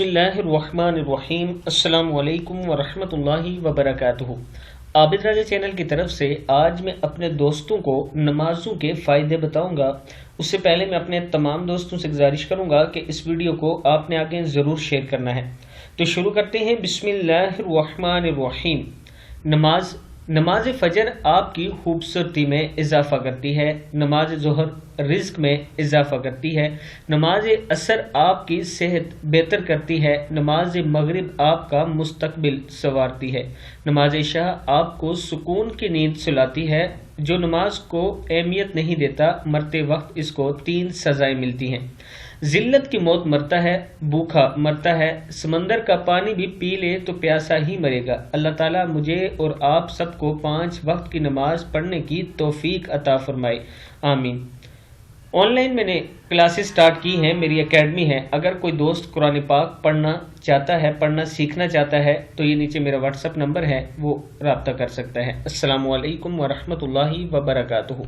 बिस्मिल्लाहिर्रहमानिर्रहीम। अस्सलामु अलैकुम वरहमतुल्लाहि वबरकातुहू। आबिद राजा चैनल की तरफ से आज मैं अपने दोस्तों को नमाजों के फ़ायदे बताऊंगा। उससे पहले मैं अपने तमाम दोस्तों से गुजारिश करूंगा कि इस वीडियो को आपने आगे ज़रूर शेयर करना है। तो शुरू करते हैं। बिस्मिल्लाहिर्रहमानिर्रहीम। नमाज फजर आपकी खूबसूरती में इजाफा करती है। नमाज ज़ोहर रिज़्क में इजाफा करती है। नमाज असर आपकी सेहत बेहतर करती है। नमाज मगरिब आपका मुस्तकबिल संवारती है। नमाज इशा आपको सुकून की नींद सुलाती है। जो नमाज को अहमियत नहीं देता, मरते वक्त इसको 3 सजाएं मिलती हैं। जिल्लत की मौत मरता है, भूखा मरता है, समंदर का पानी भी पी ले तो प्यासा ही मरेगा। अल्लाह ताला मुझे और आप सबको 5 वक्त की नमाज पढ़ने की तौफीक अता फरमाए, आमीन। ऑनलाइन मैंने क्लासेस स्टार्ट की हैं, मेरी एकेडमी है। अगर कोई दोस्त कुरान पाक पढ़ना चाहता है, पढ़ना सीखना चाहता है, तो ये नीचे मेरा व्हाट्सअप नंबर है, वो रब्ता कर सकता है। अस्सलामु अलैकुम वरहमतुल्लाहि वबरकातुहू।